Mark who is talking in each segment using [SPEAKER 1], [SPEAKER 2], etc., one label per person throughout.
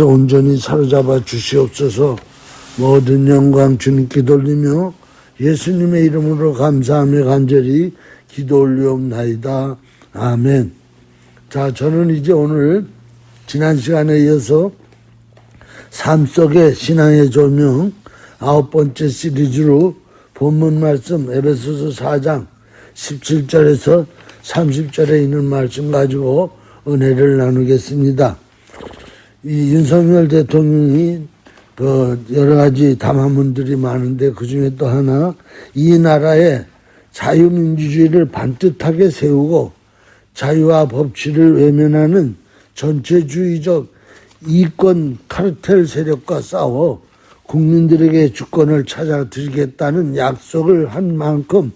[SPEAKER 1] 온전히 사로잡아 주시옵소서. 모든 영광 주님께 돌리며 예수님의 이름으로 감사하며 간절히 기도 올리옵나이다. 아멘. 자, 저는 이제 오늘 지난 시간에 이어서 삶 속의 신앙의 조명 9번째 시리즈로 본문 말씀 에베소서 4장 17절에서 30절에 있는 말씀 가지고 은혜를 나누겠습니다. 이 윤석열 대통령이 여러 가지 담화문들이 많은데 그 중에 또 하나, 이 나라의 자유민주주의를 반듯하게 세우고 자유와 법치를 외면하는 전체주의적 이권 카르텔 세력과 싸워 국민들에게 주권을 찾아드리겠다는 약속을 한 만큼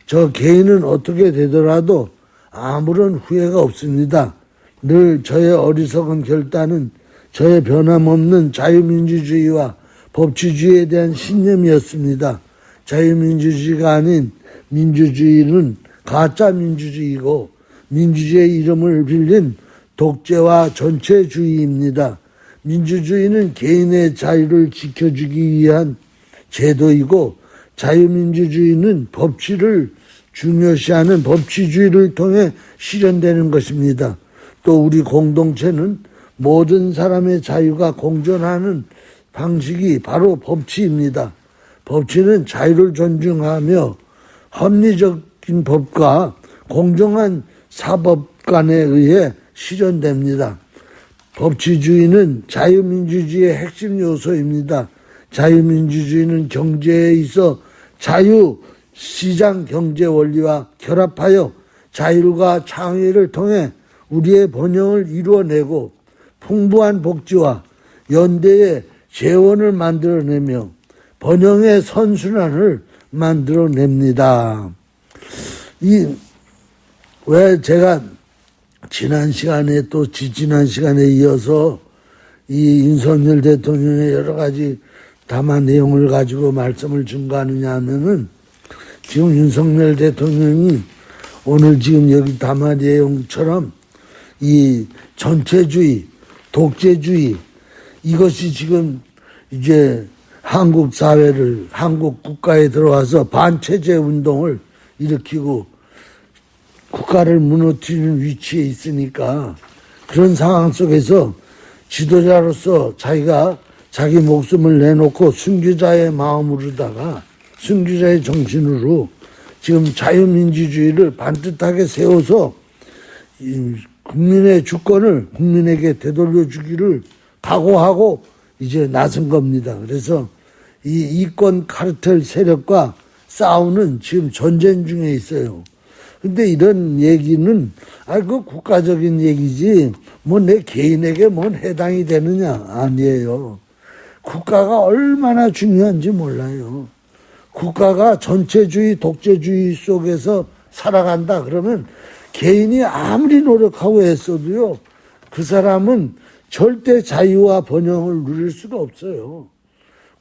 [SPEAKER 1] 저 개인은 어떻게 되더라도 아무런 후회가 없습니다. 늘 저의 어리석은 결단은 저의 변함없는 자유민주주의와 법치주의에 대한 신념이었습니다. 자유민주주의가 아닌 민주주의는 가짜 민주주의고 민주주의의 이름을 빌린 독재와 전체주의입니다. 민주주의는 개인의 자유를 지켜주기 위한 제도이고 자유민주주의는 법치를 중요시하는 법치주의를 통해 실현되는 것입니다. 또 우리 공동체는 모든 사람의 자유가 공존하는 방식이 바로 법치입니다. 법치는 자유를 존중하며 합리적인 법과 공정한 사법관에 의해 실현됩니다. 법치주의는 자유민주주의의 핵심 요소입니다. 자유민주주의는 경제에 있어 자유시장 경제 원리와 결합하여 자율과 창의를 통해 우리의 번영을 이루어내고 풍부한 복지와 연대의 재원을 만들어내며 번영의 선순환을 만들어냅니다. 왜 제가 지난 시간에 또 지지난 시간에 이어서 이 윤석열 대통령의 여러 가지 담화 내용을 가지고 말씀을 증거하느냐 하면은, 지금 윤석열 대통령이 오늘 지금 여기 담화 내용처럼 이 전체주의, 독재주의, 이것이 지금 이제 한국 사회를, 한국 국가에 들어와서 반체제 운동을 일으키고 국가를 무너뜨리는 위치에 있으니까, 그런 상황 속에서 지도자로서 자기가 자기 목숨을 내놓고 순교자의 마음으로다가 순교자의 정신으로 지금 자유민주주의를 반듯하게 세워서 국민의 주권을 국민에게 되돌려주기를 각오하고 이제 나선 겁니다. 그래서 이 이권 카르텔 세력과 싸우는 지금 전쟁 중에 있어요. 근데 이런 얘기는 그 국가적인 얘기지 뭐 내 개인에게 뭔 해당이 되느냐? 아니에요. 국가가 얼마나 중요한지 몰라요. 국가가 전체주의, 독재주의 속에서 살아간다 그러면 개인이 아무리 노력하고 애써도요, 그 사람은 절대 자유와 번영을 누릴 수가 없어요.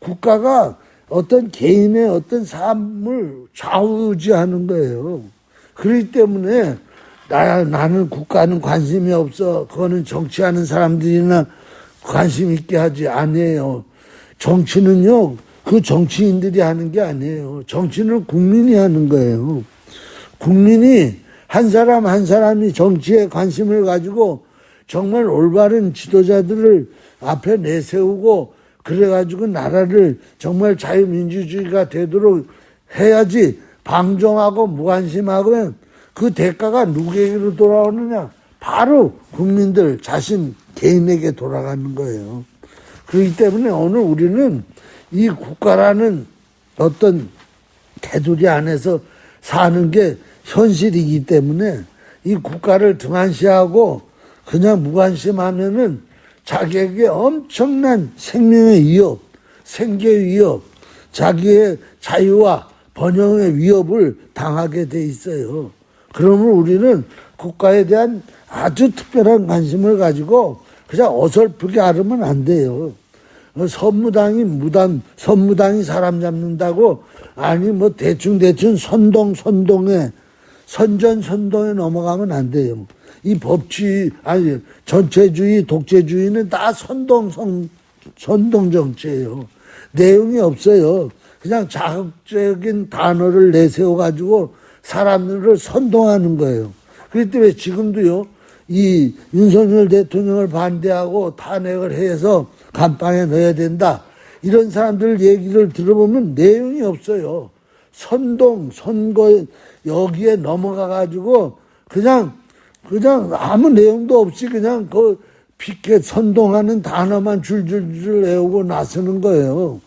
[SPEAKER 1] 국가가 어떤 개인의 어떤 삶을 좌우지하는 거예요. 그렇기 때문에 나는 국가는 관심이 없어, 그거는 정치하는 사람들이나 관심 있게 하지, 아니에요. 정치는요, 그 정치인들이 하는 게 아니에요. 정치는 국민이 하는 거예요. 국민이 한 사람 한 사람이 정치에 관심을 가지고 정말 올바른 지도자들을 앞에 내세우고 그래가지고 나라를 정말 자유민주주의가 되도록 해야지, 방종하고 무관심하면 그 대가가 누구에게로 돌아오느냐? 바로 국민들 자신 개인에게 돌아가는 거예요. 그렇기 때문에 오늘 우리는 이 국가라는 어떤 테두리 안에서 사는 게 현실이기 때문에 이 국가를 등한시하고 그냥 무관심하면은 자기에게 엄청난 생명의 위협, 생계의 위협, 자기의 자유와 번영의 위협을 당하게 돼 있어요. 그러면 우리는 국가에 대한 아주 특별한 관심을 가지고 그냥 어설프게 앓으면 안 돼요. 선무당이 사람 잡는다고, 아니 대충 선동에 선전에 넘어가면 안 돼요. 이 법치, 아니, 전체주의, 독재주의는 다 선동 정치예요. 내용이 없어요. 그냥 자극적인 단어를 내세워가지고 사람들을 선동하는 거예요. 그렇기 때문에 지금도요, 이 윤석열 대통령을 반대하고 탄핵을 해서 감방에 넣어야 된다. 이런 사람들 얘기를 들어보면 내용이 없어요. 선거 여기에 넘어가가지고 그냥 아무 내용도 없이 그냥 그 피켓 선동하는 단어만 줄줄줄 외우고 나서는 거예요.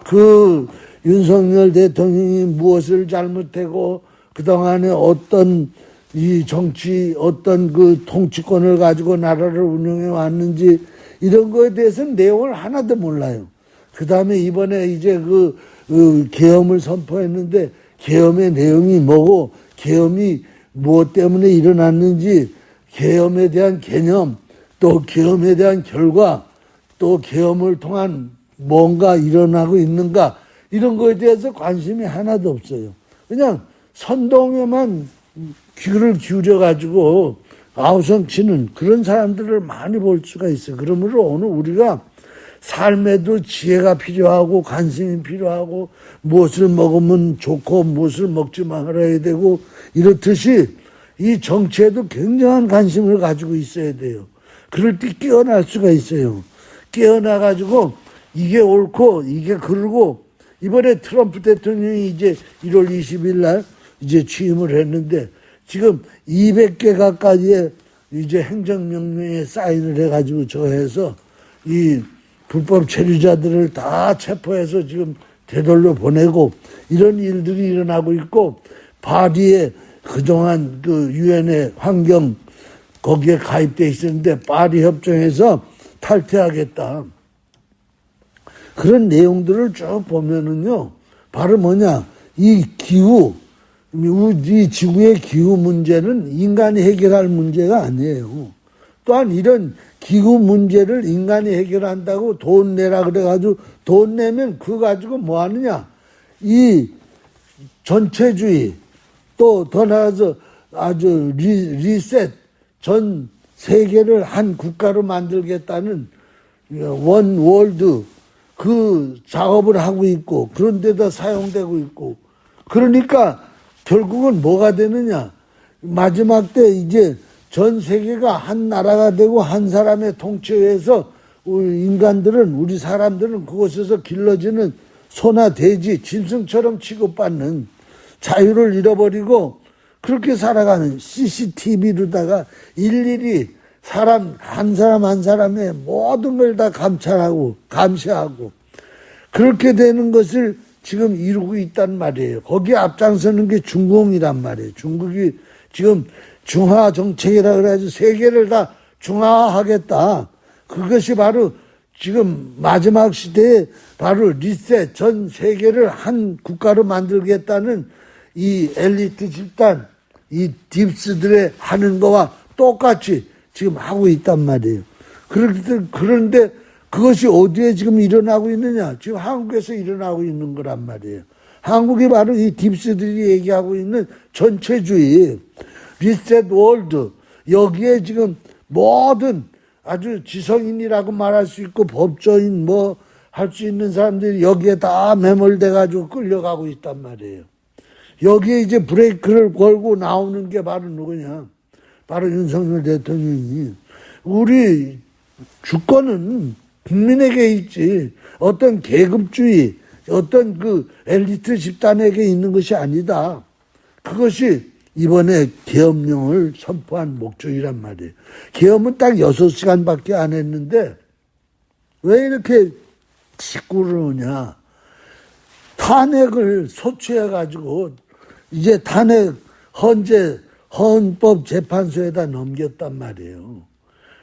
[SPEAKER 1] 그 윤석열 대통령이 무엇을 잘못하고 그동안에 어떤 이 정치 어떤 그 통치권을 가지고 나라를 운영해 왔는지 이런 거에 대해서는 내용을 하나도 몰라요. 그 다음에 이번에 이제 그 계엄을 선포했는데 계엄의 내용이 뭐고 계엄이 무엇 때문에 일어났는지 계엄에 대한 개념 또 계엄에 대한 결과 또 계엄을 통한 뭔가 일어나고 있는가 이런 거에 대해서 관심이 하나도 없어요. 그냥 선동에만 귀를 기울여가지고 아우성치는 그런 사람들을 많이 볼 수가 있어요. 그러므로 오늘 우리가 삶에도 지혜가 필요하고 관심이 필요하고 무엇을 먹으면 좋고 무엇을 먹지 말아야 되고 이렇듯이 이 정치에도 굉장한 관심을 가지고 있어야 돼요. 그럴 때 깨어날 수가 있어요. 깨어나가지고 이게 옳고 이게 그르고 이번에 트럼프 대통령이 이제 1월 20일 날 이제 취임을 했는데 지금 200개 가까이의 이제 행정명령에 사인을 해가지고 저해서 이 불법 체류자들을 다 체포해서 지금 되돌려 보내고 이런 일들이 일어나고 있고 파리에 그동안 그 유엔의 환경 거기에 가입돼 있었는데 파리 협정에서 탈퇴하겠다. 그런 내용들을 쭉 보면은요, 바로 뭐냐, 이 기후, 이 지구의 기후 문제는 인간이 해결할 문제가 아니에요. 또한 이런 기후 문제를 인간이 해결한다고 돈 내라 그래가지고 돈 내면 그거 가지고 뭐 하느냐. 이 전체주의 또 더 나아가서 아주 리셋 전 세계를 한 국가로 만들겠다는 원 월드 그 작업을 하고 있고 그런 데다 사용되고 있고 그러니까 결국은 뭐가 되느냐. 마지막 때 이제 전 세계가 한 나라가 되고 한 사람의 통치에서 우리 인간들은 우리 사람들은 그곳에서 길러지는 소나 돼지 짐승처럼 취급받는 자유를 잃어버리고 그렇게 살아가는 CCTV로다가 일일이 사람 한 사람의 모든 걸 다 감찰하고 감시하고 그렇게 되는 것을 지금 이루고 있단 말이에요. 거기에 앞장서는 게 중공이란 말이에요. 중국이 지금 중화 정책이라 그래가지고 세계를 다 중화하겠다. 그것이 바로 지금 마지막 시대에 바로 리셋 전 세계를 한 국가로 만들겠다는 이 엘리트 집단, 이 딥스들의 하는 거와 똑같이 지금 하고 있단 말이에요. 그런데 그것이 어디에 지금 일어나고 있느냐? 지금 한국에서 일어나고 있는 거란 말이에요. 한국이 바로 이 딥스들이 얘기하고 있는 전체주의, 리셋 월드, 여기에 지금 모든 아주 지성인이라고 말할 수 있고 법조인 뭐 할 수 있는 사람들이 여기에 다 매몰돼가지고 끌려가고 있단 말이에요. 여기에 이제 브레이크를 걸고 나오는 게 바로 누구냐? 바로 윤석열 대통령이. 우리 주권은 국민에게 있지 어떤 계급주의, 어떤 그 엘리트 집단에게 있는 것이 아니다. 그것이 이번에 계엄령을 선포한 목적이란 말이에요. 계엄은 딱 6시간밖에 안 했는데 왜 이렇게 시끄러우냐. 탄핵을 소추해가지고 이제 탄핵 헌법재판소에다 넘겼단 말이에요.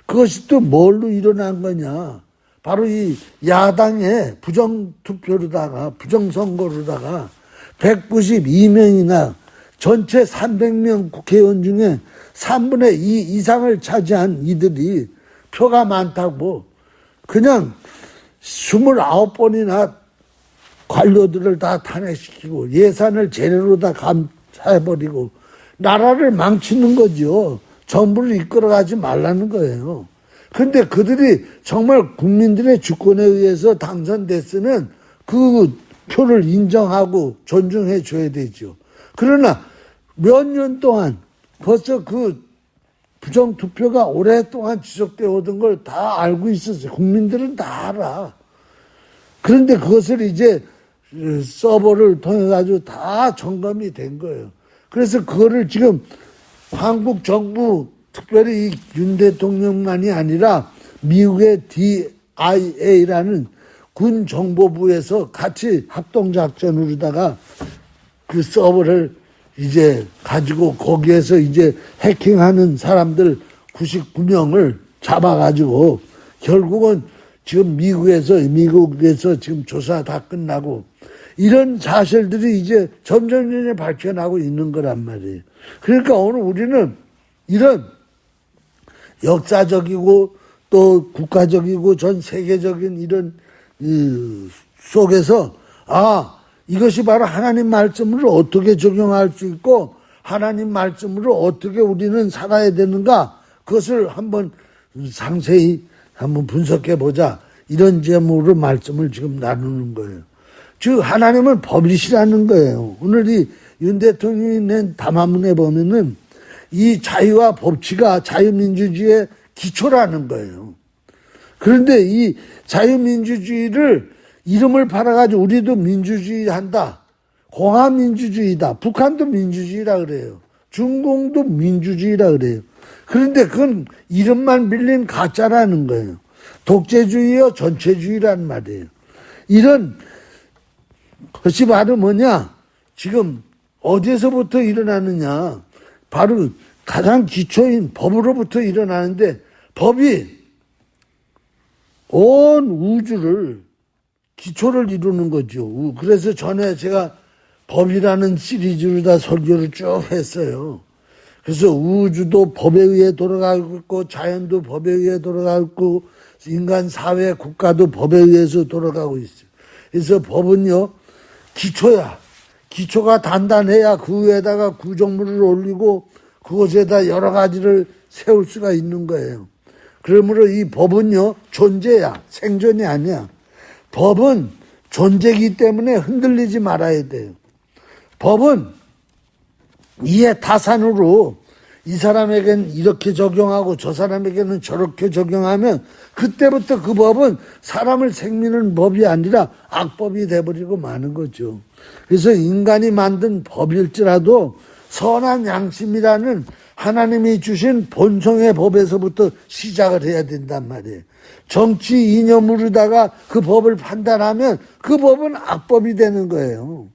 [SPEAKER 1] 그것이 또 뭘로 일어난 거냐. 바로 이 야당의 부정투표로다가 부정선거로다가 192명이나 전체 300명 국회의원 중에 3분의 2 이상을 차지한 이들이 표가 많다고 그냥 29번이나 관료들을 다 탄핵시키고 예산을 제대로 다 감사해버리고 나라를 망치는 거죠. 정부를 이끌어가지 말라는 거예요. 그런데 그들이 정말 국민들의 주권에 의해서 당선됐으면 그 표를 인정하고 존중해 줘야 되죠. 그러나 몇 년 동안 벌써 그 부정투표가 오랫동안 지속되어 오던 걸 다 알고 있었어요. 국민들은 다 알아. 그런데 그것을 이제 서버를 통해 가지고 다 점검이 된 거예요. 그래서 그거를 지금 한국 정부, 특별히 윤 대통령만이 아니라 미국의 DIA라는 군 정보부에서 같이 합동작전으로다가 그 서버를 이제 가지고 거기에서 이제 해킹하는 사람들 99명을 잡아가지고 결국은 지금 미국에서 지금 조사 다 끝나고 이런 사실들이 이제 점점 밝혀나고 있는 거란 말이에요. 그러니까 오늘 우리는 이런 역사적이고 또 국가적이고 전 세계적인 이런 속에서 이것이 바로 하나님 말씀을 어떻게 적용할 수 있고 하나님 말씀으로 어떻게 우리는 살아야 되는가 그것을 한번 상세히 한번 분석해 보자. 이런 제목으로 말씀을 지금 나누는 거예요. 즉 하나님은 법이시라는 거예요. 오늘 이 윤 대통령이 낸 담화문에 보면은 이 자유와 법치가 자유민주주의의 기초라는 거예요. 그런데 이 자유민주주의를 이름을 팔아가지고 우리도 민주주의 한다. 공화민주주의다. 북한도 민주주의라 그래요. 중공도 민주주의라 그래요. 그런데 그건 이름만 빌린 가짜라는 거예요. 독재주의요 전체주의란 말이에요. 이런 것이 바로 뭐냐? 지금 어디에서부터 일어나느냐? 바로 가장 기초인 법으로부터 일어나는데 법이 온 우주를 기초를 이루는 거죠. 그래서 전에 제가 법이라는 시리즈로 다 설교를 쭉 했어요. 그래서 우주도 법에 의해 돌아가고 있고 자연도 법에 의해 돌아가고 있고 인간 사회 국가도 법에 의해서 돌아가고 있어요. 그래서 법은요 기초야. 기초가 단단해야 그 위에다가 구조물을 올리고 그것에다 여러 가지를 세울 수가 있는 거예요. 그러므로 이 법은요 존재야. 생존이 아니야. 법은 존재이기 때문에 흔들리지 말아야 돼요. 법은 이해 타산으로 이 사람에게는 이렇게 적용하고 저 사람에게는 저렇게 적용하면 그때부터 그 법은 사람을 생미는 법이 아니라 악법이 돼버리고 마는 거죠. 그래서 인간이 만든 법일지라도 선한 양심이라는 하나님이 주신 본성의 법에서부터 시작을 해야 된단 말이에요. 정치 이념으로다가 그 법을 판단하면 그 법은 악법이 되는 거예요.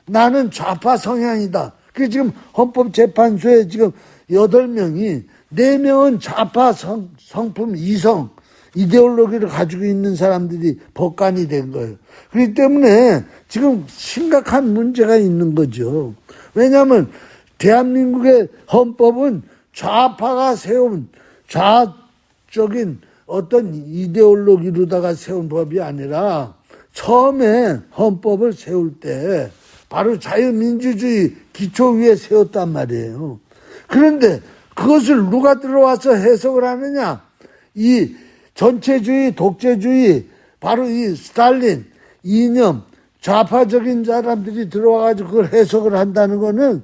[SPEAKER 1] 나는 좌파 성향이다. 그 지금 헌법재판소에 지금 8명이 4명은 좌파 성품 이성 이데올로기를 가지고 있는 사람들이 법관이 된 거예요. 그렇기 때문에 지금 심각한 문제가 있는 거죠. 왜냐하면 대한민국의 헌법은 좌파가 세운 좌적인 어떤 이데올로기로다가 세운 법이 아니라 처음에 헌법을 세울 때 바로 자유민주주의 기초 위에 세웠단 말이에요. 그런데 그것을 누가 들어와서 해석을 하느냐? 이 전체주의, 독재주의, 바로 이 스탈린, 이념, 좌파적인 사람들이 들어와가지고 그걸 해석을 한다는 거는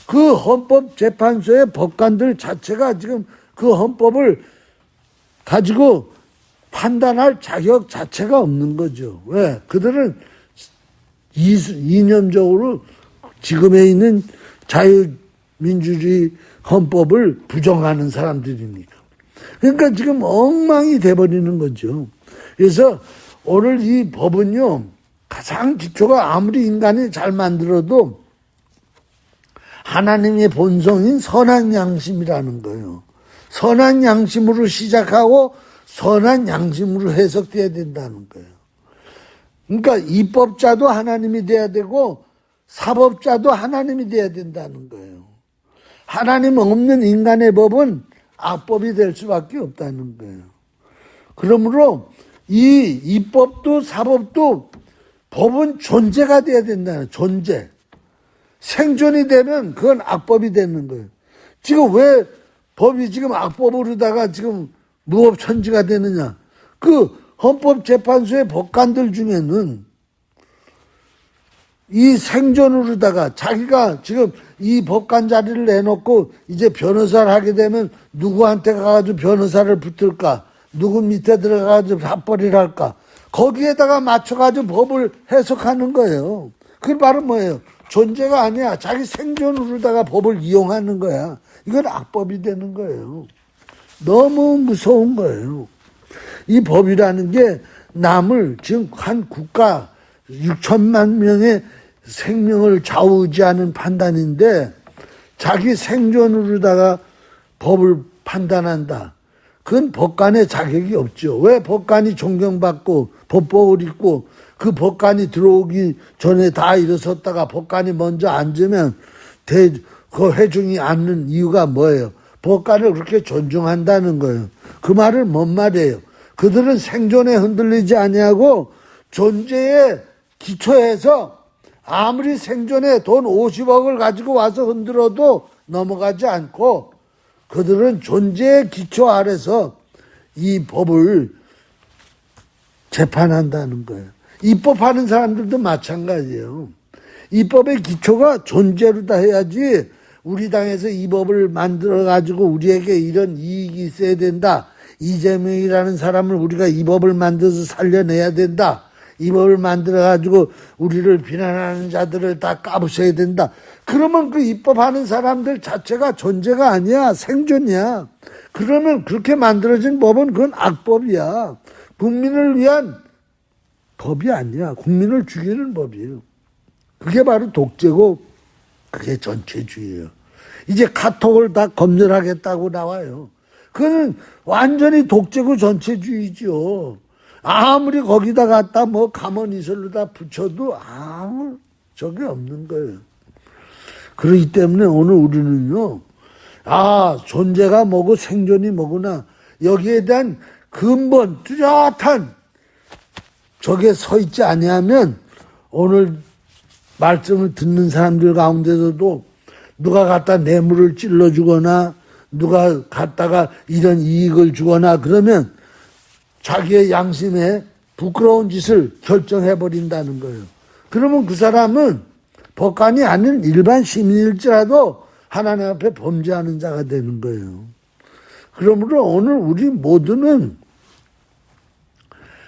[SPEAKER 1] 그 헌법재판소의 법관들 자체가 지금 그 헌법을 가지고 판단할 자격 자체가 없는 거죠. 왜? 그들은 이념적으로 지금에 있는 자유민주주의 헌법을 부정하는 사람들이니까. 그러니까 지금 엉망이 돼버리는 거죠. 그래서 오늘 이 법은요, 가장 기초가 아무리 인간이 잘 만들어도 하나님의 본성인 선한 양심이라는 거예요. 선한 양심으로 시작하고 선한 양심으로 해석돼야 된다는 거예요. 그러니까 입법자도 하나님이 돼야 되고 사법자도 하나님이 돼야 된다는 거예요. 하나님 없는 인간의 법은 악법이 될 수밖에 없다는 거예요. 그러므로 이 입법도 사법도 법은 존재가 돼야 된다는 존재. 생존이 되면 그건 악법이 되는 거예요. 지금 왜 법이 지금 악법으로다가 지금 무법천지가 되느냐. 그 헌법재판소의 법관들 중에는 이 생존으로다가 자기가 지금 이 법관 자리를 내놓고 이제 변호사를 하게 되면 누구한테 가가지고 변호사를 붙을까? 누구 밑에 들어가가지고 합벌이를 할까? 거기에다가 맞춰가지고 법을 해석하는 거예요. 그게 바로 뭐예요? 존재가 아니야. 자기 생존으로다가 법을 이용하는 거야. 이건 악법이 되는 거예요. 너무 무서운 거예요. 이 법이라는 게 남을 지금 한 국가 6천만 명의 생명을 좌우지하는 판단인데 자기 생존으로다가 법을 판단한다. 그건 법관의 자격이 없죠. 왜 법관이 존경받고 법복을 입고 그 법관이 들어오기 전에 다 일어섰다가 법관이 먼저 앉으면 그 회중이 앉는 이유가 뭐예요? 법관을 그렇게 존중한다는 거예요. 그 말은 뭔 말이에요? 그들은 생존에 흔들리지 아니하고 존재의 기초에서 아무리 생존에 돈 50억을 가지고 와서 흔들어도 넘어가지 않고 그들은 존재의 기초 아래서 이 법을 재판한다는 거예요. 입법하는 사람들도 마찬가지예요. 입법의 기초가 존재로다 해야지 우리 당에서 이 법을 만들어가지고 우리에게 이런 이익이 있어야 된다. 이재명이라는 사람을 우리가 이 법을 만들어서 살려내야 된다. 이 법을 만들어가지고 우리를 비난하는 자들을 다 까부셔야 된다. 그러면 그 입법하는 사람들 자체가 존재가 아니야. 생존이야. 그러면 그렇게 만들어진 법은 그건 악법이야. 국민을 위한 법이 아니야. 국민을 죽이는 법이에요. 그게 바로 독재고 그게 전체주의예요. 이제 카톡을 다 검열하겠다고 나와요. 그거는 완전히 독재고 전체주의죠. 아무리 거기다 갖다 뭐 가만히설로다 붙여도 아무 적이 없는 거예요. 그렇기 때문에 오늘 우리는요, 존재가 뭐고 생존이 뭐구나. 여기에 대한 근본, 뚜렷한 저게 서 있지 아니하면 오늘 말씀을 듣는 사람들 가운데서도 누가 갖다 뇌물을 찔러주거나 누가 갖다가 이런 이익을 주거나 그러면 자기의 양심에 부끄러운 짓을 결정해버린다는 거예요. 그러면 그 사람은 법관이 아닌 일반 시민일지라도 하나님 앞에 범죄하는 자가 되는 거예요. 그러므로 오늘 우리 모두는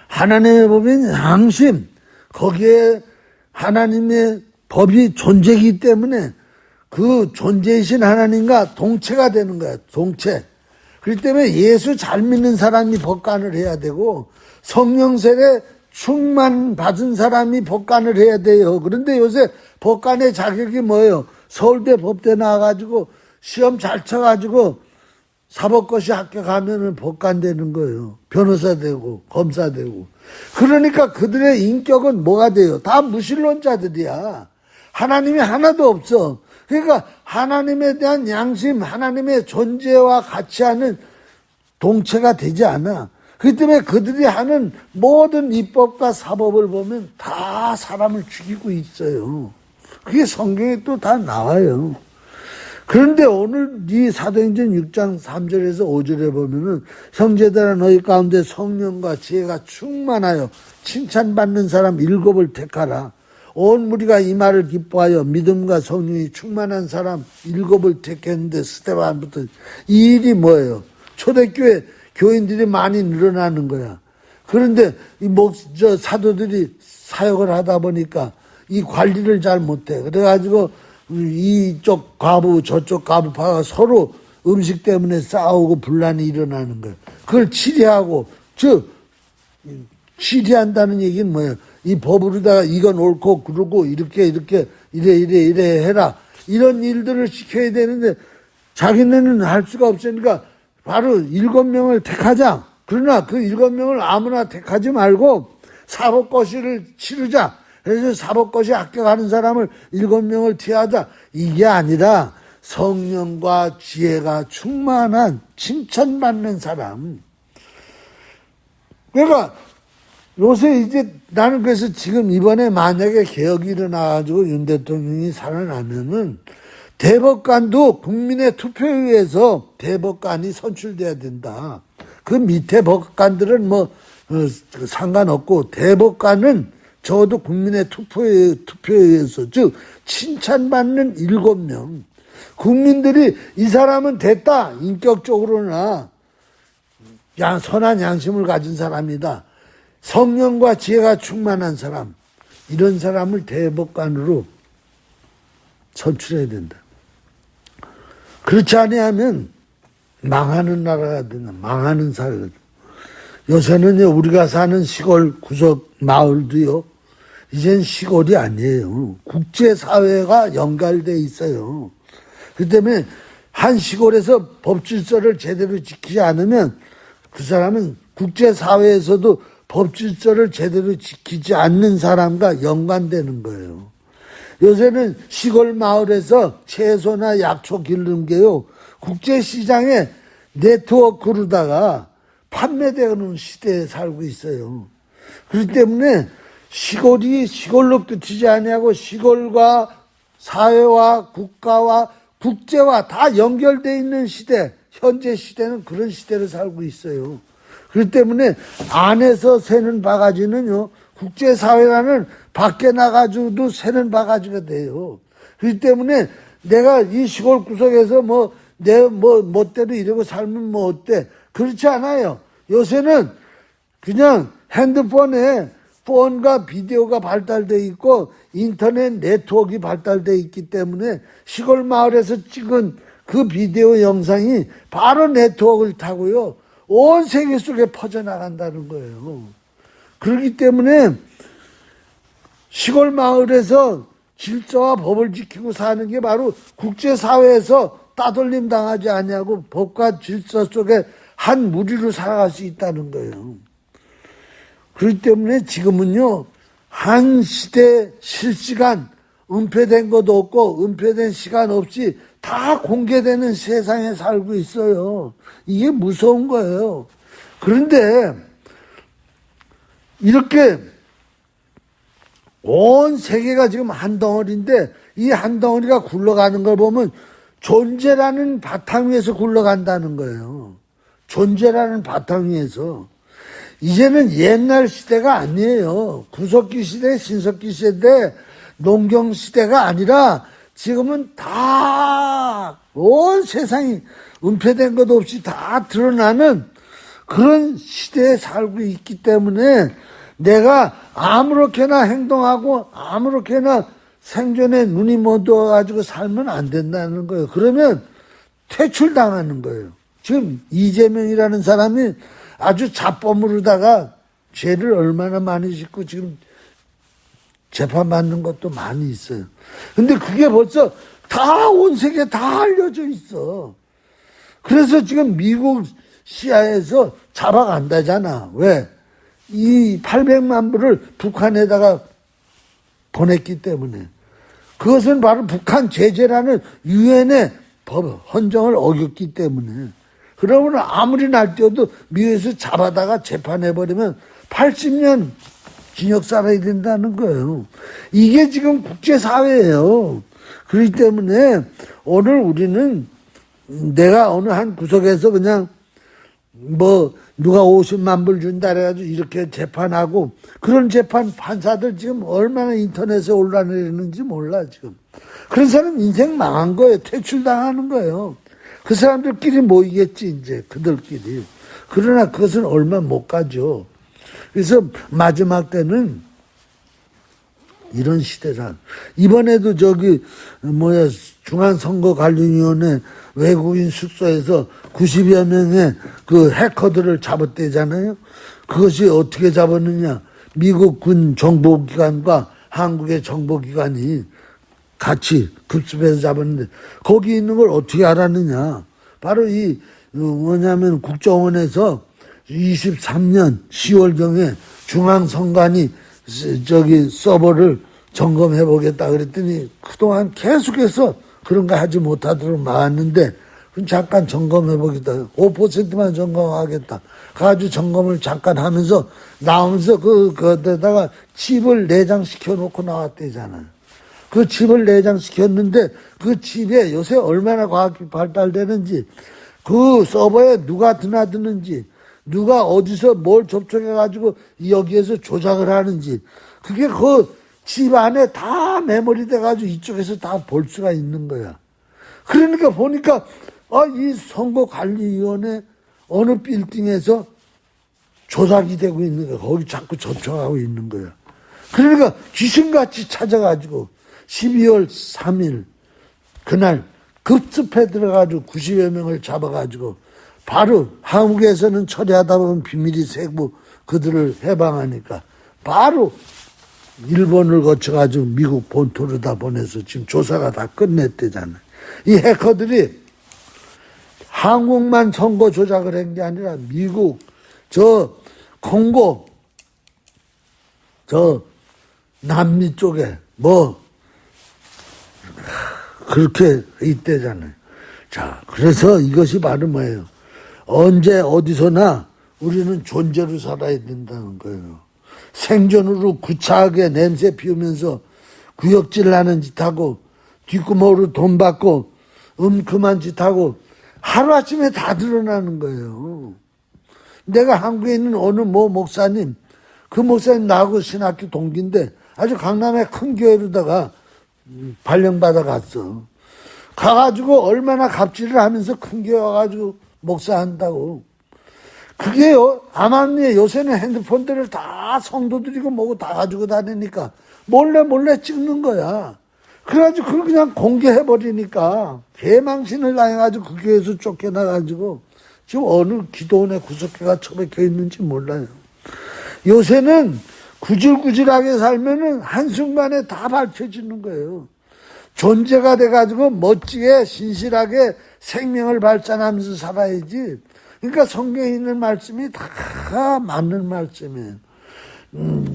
[SPEAKER 1] 하나님의 법인 양심, 거기에 하나님의 법이 존재이기 때문에 그 존재이신 하나님과 동체가 되는 거야. 동체. 그렇기 때문에 예수 잘 믿는 사람이 법관을 해야 되고 성령 세례 충만 받은 사람이 법관을 해야 돼요. 그런데 요새 법관의 자격이 뭐예요? 서울대 법대 나와가지고 시험 잘 쳐가지고 사법고시 합격하면은 법관 되는 거예요. 변호사 되고 검사 되고. 그러니까 그들의 인격은 뭐가 돼요? 다 무신론자들이야. 하나님이 하나도 없어. 그러니까 하나님에 대한 양심, 하나님의 존재와 같이 하는 동체가 되지 않아. 그렇기 때문에 그들이 하는 모든 입법과 사법을 보면 다 사람을 죽이고 있어요. 그게 성경에 또 다 나와요. 그런데 오늘 이 사도행전 6장 3절에서 5절에 보면은 형제들아 너희 가운데 성령과 지혜가 충만하여 칭찬받는 사람 7을 택하라. 온 무리가 이 말을 기뻐하여 믿음과 성령이 충만한 사람 7을 택했는데 스데반부터 이 일이 뭐예요? 초대교회 교인들이 많이 늘어나는 거야. 그런데 사도들이 사역을 하다 보니까 이 관리를 잘 못해. 그래가지고 이쪽 과부 저쪽 과부파가 서로 음식 때문에 싸우고 분란이 일어나는 거예요. 그걸 치리하고 치리한다는 얘기는 뭐예요? 이 법으로다가 이건 옳고 그러고 이래 해라. 이런 일들을 시켜야 되는데 자기네는 할 수가 없으니까 바로 7명을 택하자. 그러나 그 7명을 아무나 택하지 말고 사법고시를 치르자. 그래서 사법고시 합격하는 사람을 7명을 티하자. 이게 아니라 성령과 지혜가 충만한 칭찬받는 사람. 그러니까 요새 이제 나는 그래서 지금 이번에 만약에 개혁이 일어나가지고 윤 대통령이 살아나면은 대법관도 국민의 투표에 의해서 대법관이 선출돼야 된다. 그 밑에 법관들은 상관없고 대법관은 적어도 국민의 투표에 의해서, 즉 칭찬받는 7명. 국민들이 이 사람은 됐다. 인격적으로나 선한 양심을 가진 사람이다. 성령과 지혜가 충만한 사람. 이런 사람을 대법관으로 선출해야 된다. 그렇지 아니하면 망하는 나라가 된다. 망하는 사회가 된다. 요새는요, 우리가 사는 시골 구석 마을도요, 이젠 시골이 아니에요. 국제사회가 연결돼 있어요. 그 때문에 한 시골에서 법 질서를 제대로 지키지 않으면 그 사람은 국제사회에서도 법 질서를 제대로 지키지 않는 사람과 연관되는 거예요. 요새는 시골 마을에서 채소나 약초 기르는 게요, 국제시장에 네트워크로다가 판매되는 시대에 살고 있어요. 그렇기 때문에 시골이 시골로 끝이지 아니하고 시골과 사회와 국가와 국제와 다 연결되어 있는 시대, 현재 시대는 그런 시대를 살고 있어요. 그렇기 때문에 안에서 새는 바가지는요, 국제사회라는 밖에 나가줘도 새는 바가지가 돼요. 그렇기 때문에 내가 이 시골 구석에서 내 멋대로 이러고 살면 어때? 그렇지 않아요. 요새는 그냥 핸드폰에 폰과 비디오가 발달돼 있고 인터넷 네트워크가 발달돼 있기 때문에 시골 마을에서 찍은 그 비디오 영상이 바로 네트워크를 타고요, 온 세계 속에 퍼져나간다는 거예요. 그렇기 때문에 시골 마을에서 질서와 법을 지키고 사는 게 바로 국제사회에서 따돌림 당하지 아니하고 법과 질서 속에 한 무리로 살아갈 수 있다는 거예요. 그렇기 때문에 지금은요, 한 시대 실시간 은폐된 것도 없고 은폐된 시간 없이 다 공개되는 세상에 살고 있어요. 이게 무서운 거예요. 그런데 이렇게 온 세계가 지금 한 덩어리인데 이 한 덩어리가 굴러가는 걸 보면 존재라는 바탕 위에서 굴러간다는 거예요. 존재라는 바탕 위에서. 이제는 옛날 시대가 아니에요. 구석기 시대, 신석기 시대, 농경 시대가 아니라 지금은 다 온 세상이 은폐된 것 없이 다 드러나는 그런 시대에 살고 있기 때문에 내가 아무렇게나 행동하고 아무렇게나 생존에 눈이 먼어가지고 살면 안 된다는 거예요. 그러면 퇴출당하는 거예요. 지금 이재명이라는 사람이 아주 자범으로다가 죄를 얼마나 많이 짓고 지금 재판받는 것도 많이 있어요. 근데 그게 벌써 다 온 세계에 다 알려져 있어. 그래서 지금 미국 시야에서 잡아간다잖아. 왜? 이 800만 불을 북한에다가 보냈기 때문에. 그것은 바로 북한 제재라는 유엔의 법, 헌정을 어겼기 때문에. 그러면 아무리 날뛰어도 미국에서 잡아다가 재판해버리면 80년 징역 살아야 된다는 거예요. 이게 지금 국제사회예요. 그렇기 때문에 오늘 우리는 내가 어느 한 구석에서 그냥 누가 50만 불 준다 그래가지고 이렇게 재판하고 그런 재판 판사들 지금 얼마나 인터넷에 올라내리는지 몰라 지금. 그런 사람 인생 망한 거예요. 퇴출당하는 거예요. 그 사람들끼리 모이겠지 이제 그들끼리. 그러나 그것은 얼마 못 가죠. 그래서 마지막 때는 이런 시대라. 이번에도 중앙선거관리위원회 외국인 숙소에서 90여 명의 그 해커들을 잡았대잖아요. 그것이 어떻게 잡았느냐. 미국 군 정보기관과 한국의 정보기관이 같이 급습해서 잡았는데 거기 있는 걸 어떻게 알았느냐. 바로 뭐냐면 국정원에서 23년 10월경에 중앙선관위 서버를 점검해 보겠다 그랬더니 그동안 계속해서 그런 거 하지 못하도록 나왔는데 잠깐 점검해 보겠다. 5%만 점검하겠다. 가지고 점검을 잠깐 하면서 나오면서 그데다가 칩을 내장시켜 놓고 나왔대잖아요. 그 칩을 내장시켰는데 그 칩에 요새 얼마나 과학이 발달되는지, 그 서버에 누가 드나드는지, 누가 어디서 뭘 접촉해가지고 여기에서 조작을 하는지, 그게 그 칩 안에 다 메모리 돼가지고 이쪽에서 다 볼 수가 있는 거야. 그러니까 보니까 이 선거관리위원회 어느 빌딩에서 조작이 되고 있는 거야. 거기 자꾸 접촉하고 있는 거야. 그러니까 귀신같이 찾아가지고 12월 3일 그날 급습해 들어가지고 90여 명을 잡아가지고 바로 한국에서는 처리하다 보면 비밀이 새고 그들을 해방하니까 바로 일본을 거쳐가지고 미국 본토로 다 보내서 지금 조사가 다 끝냈대잖아요. 이 해커들이 한국만 선거 조작을 한 게 아니라 미국, 콩고, 남미 쪽에 그렇게 있대잖아요. 자, 그래서 이것이 바로 뭐예요? 언제 어디서나 우리는 존재로 살아야 된다는 거예요. 생존으로 구차하게 냄새 피우면서 구역질 하는 짓하고 뒷구멍으로 돈 받고 음큼한 짓하고 하루아침에 다 드러나는 거예요. 내가 한국에 있는 어느 목사님, 그 목사님 나하고 신학교 동기인데 아주 강남의 큰 교회로다가 발령받아 갔어. 가가지고 얼마나 갑질을 하면서 큰 교회 와가지고 목사한다고. 그게요, 암암리에 요새는 핸드폰들을 다 성도들이고 뭐고 다 가지고 다니니까 몰래 찍는 거야. 그래가지고 그걸 그냥 공개해버리니까 개망신을 당해가지고 그 교회에서 쫓겨나가지고 지금 어느 기도원의 구석회가 처박혀 있는지 몰라요. 요새는 구질구질하게 살면은 한순간에 다 밝혀지는 거예요. 존재가 돼가지고 멋지게 신실하게 생명을 발산하면서 살아야지. 그러니까 성경에 있는 말씀이 다 맞는 말씀이에요.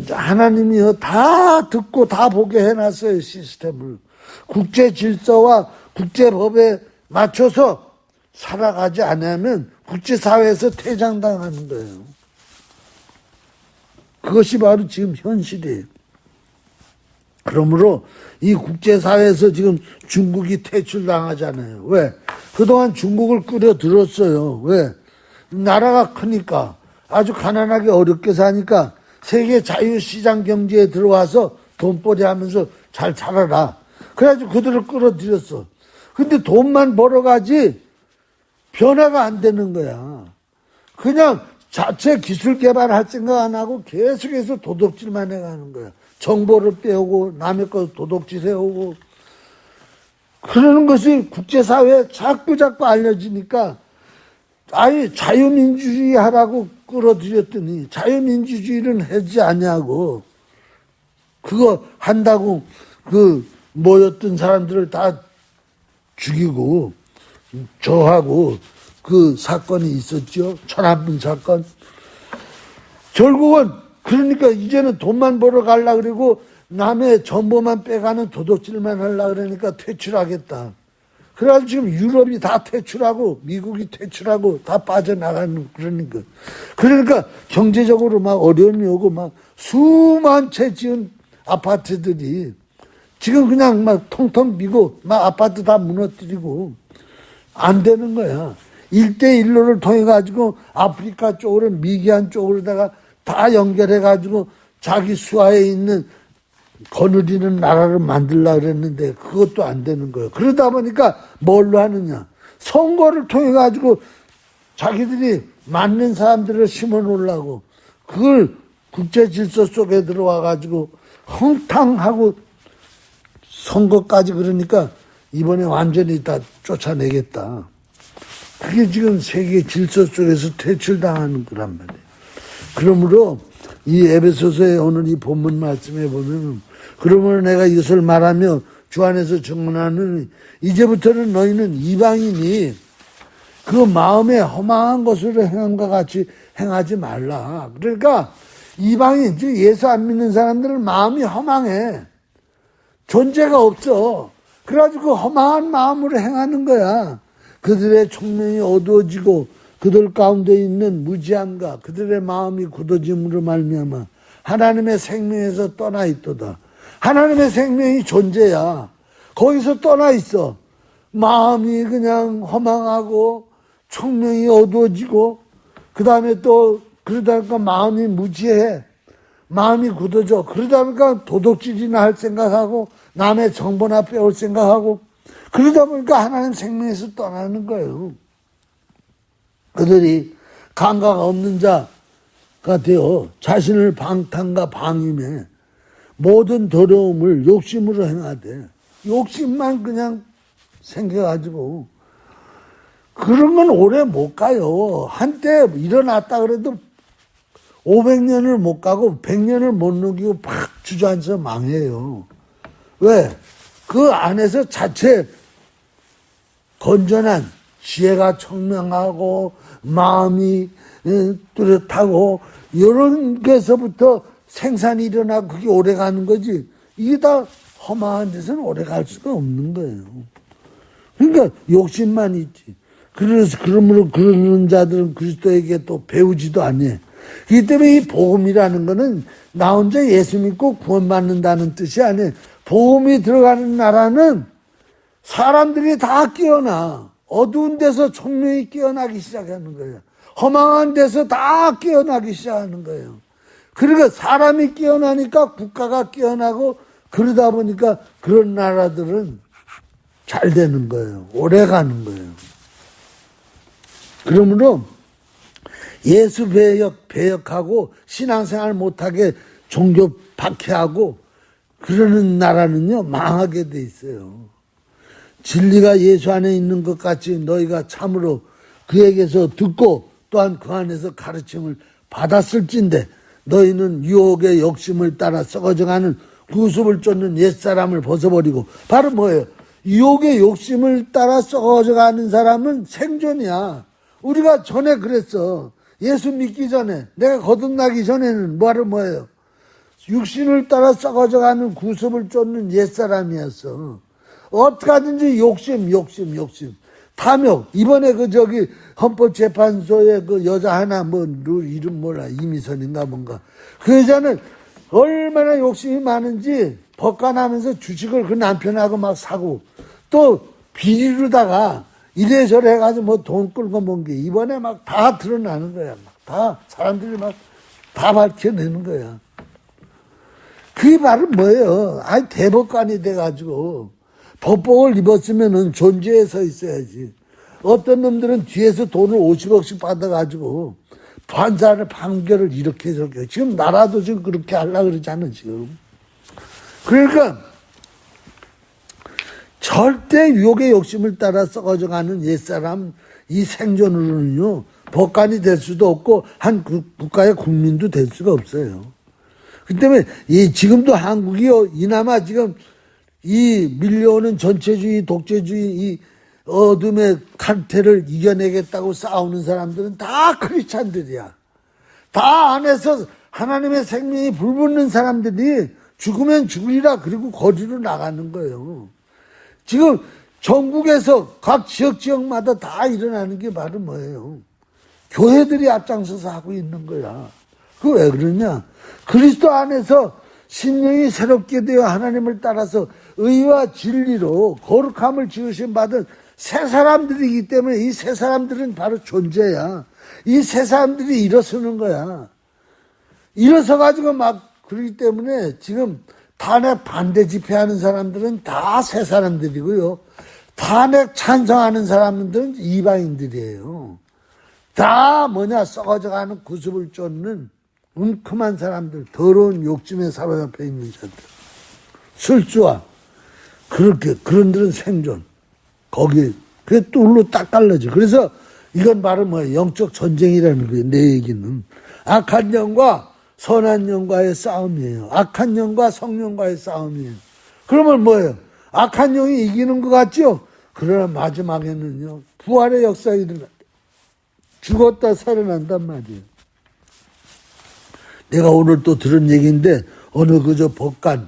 [SPEAKER 1] 하나님이요 다 듣고 다 보게 해놨어요. 시스템을. 국제 질서와 국제법에 맞춰서 살아가지 않으면 국제사회에서 퇴장당하는 거예요. 그것이 바로 지금 현실이에요. 그러므로 이 국제사회에서 지금 중국이 퇴출당하잖아요. 왜? 그동안 중국을 끌어들었어요. 왜? 나라가 크니까 아주 가난하게 어렵게 사니까 세계 자유시장 경제에 들어와서 돈벌이 하면서 잘 살아라. 그래가지고 그들을 끌어들였어. 근데 돈만 벌어가지 변화가 안 되는 거야. 그냥 자체 기술 개발할 생각 안 하고 계속해서 도둑질만 해가는 거야. 정보를 빼오고 남의 거 도둑질 해오고 그러는 것이 국제사회에 자꾸 알려지니까 아예 자유민주주의 하라고 끌어들였더니 자유민주주의는 하지 않냐고 그거 한다고 그 모였던 사람들을 다 죽이고 저하고 그 사건이 있었죠. 천안문 사건. 결국은 그러니까 이제는 돈만 벌어 가려고 그러고 남의 정보만 빼가는 도둑질만 하려고 그러니까 퇴출하겠다. 그래가지고 지금 유럽이 다 퇴출하고 미국이 퇴출하고 다 빠져나가는 그러니까. 그러니까 경제적으로 막 어려움이 오고 막 수만 채 지은 아파트들이 지금 그냥 막 통통 비고 막 아파트 다 무너뜨리고 안 되는 거야. 1대1로를 통해 가지고 아프리카 쪽으로 미기한 쪽으로다가 다 연결해 가지고 자기 수하에 있는 거느리는 나라를 만들려고 그랬는데 그것도 안 되는 거예요. 그러다 보니까 뭘로 하느냐. 선거를 통해 가지고 자기들이 맞는 사람들을 심어 놓으려고 그걸 국제 질서 속에 들어와 가지고 흥탕하고 선거까지 그러니까 이번에 완전히 다 쫓아내겠다. 그게 지금 세계 질서 속에서 퇴출당하는 거란 말이에요. 그러므로 이 에베소서의 오늘 이 본문 말씀에 보면 그러므로 내가 이것을 말하며 주 안에서 증언하는 이제부터는 너희는 이방인이 그 마음에 허망한 것으로 행함과 같이 행하지 말라. 그러니까 이방인, 즉 예수 안 믿는 사람들은 마음이 허망해. 존재가 없어. 그래가지고 그 허망한 마음으로 행하는 거야. 그들의 총명이 어두워지고 그들 가운데 있는 무지함과 그들의 마음이 굳어짐으로 말미암아 하나님의 생명에서 떠나 있도다. 하나님의 생명이 존재야. 거기서 떠나 있어. 마음이 그냥 허망하고 총명이 어두워지고 그 다음에 또 그러다 보니까 마음이 무지해. 마음이 굳어져. 그러다 보니까 도둑질이나 할 생각하고 남의 정보나 빼올 생각하고 그러다 보니까 하나님 생명에서 떠나는 거예요. 그들이 감각 없는 자가 되어 자신을 방탕과 방임해 모든 더러움을 욕심으로 행하되 욕심만 그냥 생겨가지고 그런 건 오래 못 가요. 한때 일어났다 그래도 500년을 못 가고 100년을 못 넘기고 팍 주저앉아서 망해요. 왜? 그 안에서 자체 건전한 지혜가 청명하고 마음이 뚜렷하고 이런 데서부터 생산이 일어나고 그게 오래 가는 거지. 이게 다 허망한 데서는 오래 갈 수가 없는 거예요. 그러니까 욕심만 있지. 그래서 그러므로 그러는 자들은 그리스도에게 또 배우지도 않네. 그렇기 때문에 이 복음이라는 거는 나 혼자 예수 믿고 구원받는다는 뜻이 아니에요. 복음이 들어가는 나라는 사람들이 다 깨어나. 어두운 데서 총명이 깨어나기 시작하는 거예요. 허망한 데서 다 깨어나기 시작하는 거예요. 그러니까 사람이 깨어나니까 국가가 깨어나고 그러다 보니까 그런 나라들은 잘 되는 거예요. 오래 가는 거예요. 그러므로 예수 배역하고 신앙생활 못하게 종교 박해하고 그러는 나라는요 망하게 돼 있어요. 진리가 예수 안에 있는 것 같이 너희가 참으로 그에게서 듣고 또한 그 안에서 가르침을 받았을진데 너희는 유혹의 욕심을 따라 썩어져가는 구습을 쫓는 옛사람을 벗어버리고 바로 뭐예요? 유혹의 욕심을 따라 썩어져가는 사람은 생존이야. 우리가 전에 그랬어. 예수 믿기 전에 내가 거듭나기 전에는 바로 뭐예요? 육신을 따라 썩어져가는 구습을 쫓는 옛사람이었어. 어떻게 하든지 욕심. 탐욕. 이번에 헌법재판소에 그 여자 하나 이름 몰라. 이미선인가 뭔가. 그 여자는 얼마나 욕심이 많은지 법관하면서 주식을 그 남편하고 막 사고 또 비리로다가 이래저래 해가지고 돈 끌고 먼 게 이번에 막 다 드러나는 거야. 다 사람들이 막 다 밝혀내는 거야. 그게 바로 뭐예요? 아니 대법관이 돼가지고 법복을 입었으면은 존재에 서 있어야지. 어떤 놈들은 뒤에서 돈을 50억씩 받아가지고 판사를 판결을 이렇게 저렇게. 지금 나라도 지금 그렇게 하려고 그러잖아, 지금. 그러니까 절대 유혹의 욕심을 따라 썩어져가는 옛사람 이 생존으로는요 법관이 될 수도 없고 한 국가의 국민도 될 수가 없어요. 그 때문에 지금도 한국이요 이나마 지금 이 밀려오는 전체주의 독재주의 이 어둠의 칼퇴를 이겨내겠다고 싸우는 사람들은 다 크리스찬들이야. 다 안에서 하나님의 생명이 불붙는 사람들이 죽으면 죽으리라 그리고 거리로 나가는 거예요. 지금 전국에서 각 지역마다 다 일어나는 게 바로 뭐예요? 교회들이 앞장서서 하고 있는 거야. 그거 왜 그러냐? 그리스도 안에서 심령이 새롭게 되어 하나님을 따라서 의와 진리로 거룩함을 지으신 받은 새 사람들이기 때문에 이 새 사람들은 바로 존재야. 이 새 사람들이 일어서는 거야. 일어서가지고 막 그러기 때문에 지금 탄핵 반대 집회하는 사람들은 다 새 사람들이고요. 탄핵 찬성하는 사람들은 이방인들이에요. 다 썩어져가는 구습을 쫓는 웅큼한 사람들, 더러운 욕심에 사로잡혀 있는 자들. 술주와 그런 들은 생존. 거기에 그게 뚫로 딱 갈라져. 그래서 이건 바로 영적 전쟁이라는 거예요. 내 얘기는. 악한 영과 선한 영과의 싸움이에요. 악한 영과 성령과의 싸움이에요. 그러면 뭐예요? 악한 영이 이기는 것 같죠? 그러나 마지막에는요, 부활의 역사가 일어나. 죽었다 살아난단 말이에요. 내가 오늘 또 들은 얘기인데, 어느 법관,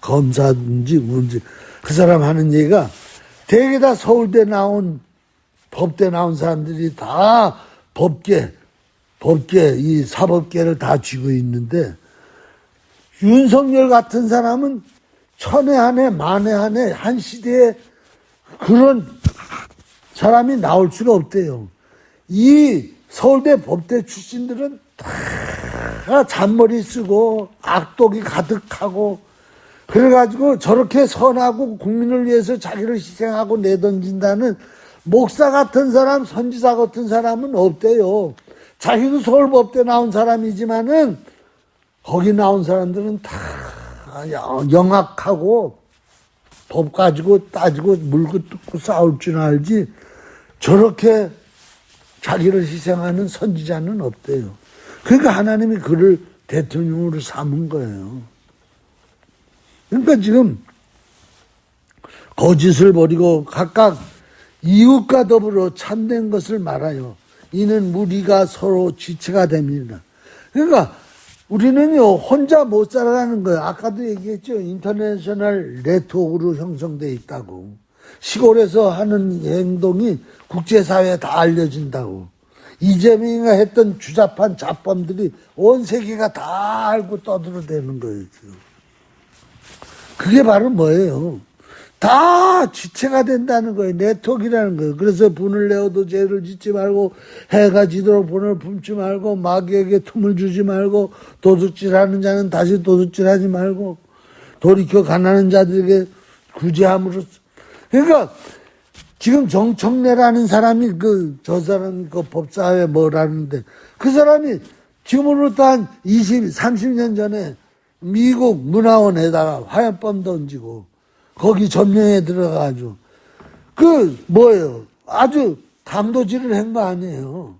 [SPEAKER 1] 검사인지 뭔지, 그 사람 하는 얘기가 되게 다 서울대 나온, 법대 나온 사람들이 다 법계, 이 사법계를 다 쥐고 있는데, 윤석열 같은 사람은 천에 한해 만에 한해 한 시대에 그런 사람이 나올 수가 없대요. 이 서울대 법대 출신들은 다 잔머리 쓰고 악독이 가득하고 그래가지고 저렇게 선하고 국민을 위해서 자기를 희생하고 내던진다는 목사 같은 사람, 선지자 같은 사람은 없대요. 자기도 서울법대 나온 사람이지만은 거기 나온 사람들은 다 영악하고 법 가지고 따지고 물고 뜯고 싸울 줄 알지 저렇게 자기를 희생하는 선지자는 없대요. 그러니까 하나님이 그를 대통령으로 삼은 거예요. 그러니까 지금 거짓을 버리고 각각 이웃과 더불어 참된 것을 말하여 이는 무리가 서로 지체가 됩니다. 그러니까 우리는요 혼자 못 살아가는 거예요. 아까도 얘기했죠. 인터내셔널 네트워크로 형성되어 있다고. 시골에서 하는 행동이 국제사회에 다 알려진다고. 이재명이가 했던 주잡한 잡범들이 온 세계가 다 알고 떠들어대는 거예요. 지금. 그게 바로 뭐예요? 다 지체가 된다는 거예요. 네트워크라는 거예요. 그래서 분을 내어도 죄를 짓지 말고 해가 지도록 분을 품지 말고 마귀에게 틈을 주지 말고 도둑질하는 자는 다시 도둑질하지 말고 돌이켜 가난한 자들에게 구제함으로써. 그러니까 지금 정청래라는 사람이 저 사람 법사회 뭐라는데 그 사람이 지금으로부터 한 30년 전에 미국 문화원에다가 화염bom 던지고 거기 점령에 들어가가지고 뭐예요? 아주 담도질을 한 거 아니에요.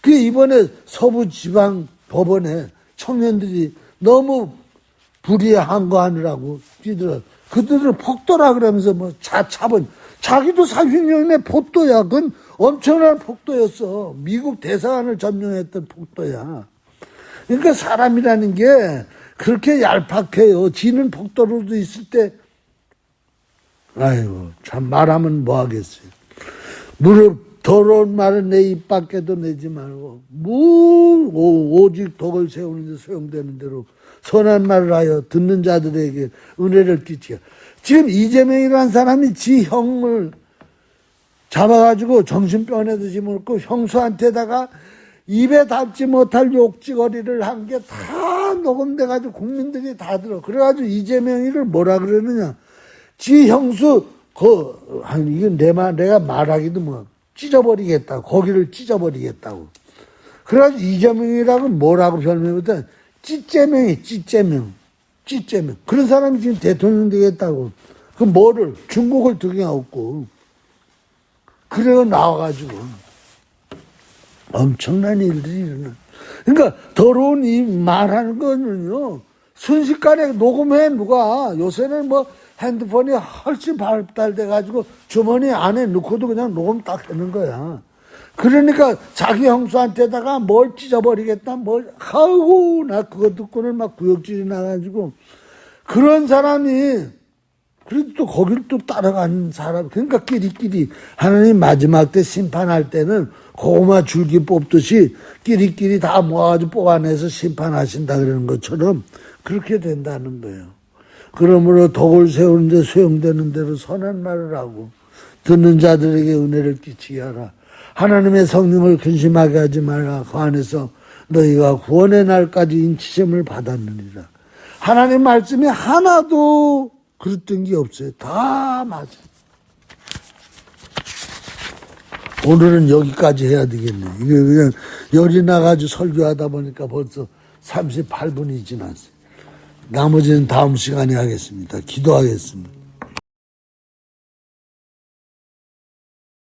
[SPEAKER 1] 이번에 서부지방 법원에 청년들이 너무 불의한 거 하느라고 뛰더라. 그들을 폭도라 그러면서 차본 자기도 30년의 폭도야. 그건 엄청난 폭도였어. 미국 대사관을 점령했던 폭도야. 그러니까 사람이라는 게 그렇게 얄팍해요. 지는 폭도로도 있을 때 아이고 참 말하면 뭐하겠어요. 무릎 더러운 말은 내 입 밖에도 내지 말고 오직 덕을 세우는 데 소용되는 대로 선한 말을 하여 듣는 자들에게 은혜를 끼치게. 지금 이재명이라는 사람이 지 형을 잡아가지고 정신병원에도 집어넣고 형수한테다가 입에 담지 못할 욕지거리를 한 게 다 녹음돼가지고 국민들이 다 들어. 그래가지고 이재명이를 뭐라 그러느냐. 지 형수, 이건 내가 말하기도 찢어버리겠다고. 거기를 찢어버리겠다고. 그래가지고 이재명이라고 뭐라고 별명했다. 찌재명. 그런 사람이 지금 대통령 되겠다고. 중국을 등에업고. 그래가 나와가지고. 엄청난 일들이 일어나. 그러니까 더러운 이 말하는 거는요. 순식간에 녹음해 누가. 요새는 핸드폰이 훨씬 발달돼가지고 주머니 안에 넣고도 그냥 녹음 딱 하는 거야. 그러니까 자기 형수한테다가 뭘 찢어버리겠다, 아이고, 나 그거 듣고는 막 구역질이 나가지고. 그런 사람이, 그래도 또 거기를 또 따라가는 사람. 그러니까 끼리끼리 하나님 마지막 때 심판할 때는 고구마 줄기 뽑듯이 끼리끼리 다 모아가지고 뽑아내서 심판하신다 그러는 것처럼 그렇게 된다는 거예요. 그러므로 덕을 세우는 데 소용되는 대로 선한 말을 하고 듣는 자들에게 은혜를 끼치게 하라. 하나님의 성령을 근심하게 하지 말라. 그 안에서 너희가 구원의 날까지 인치심을 받았느니라. 하나님 말씀이 하나도 그랬던 게 없어요. 다 맞아요. 오늘은 여기까지 해야 되겠네. 이게 그냥 열이 나가지고 설교하다 보니까 벌써 38분이 지났어요. 나머지는 다음 시간에 하겠습니다. 기도하겠습니다.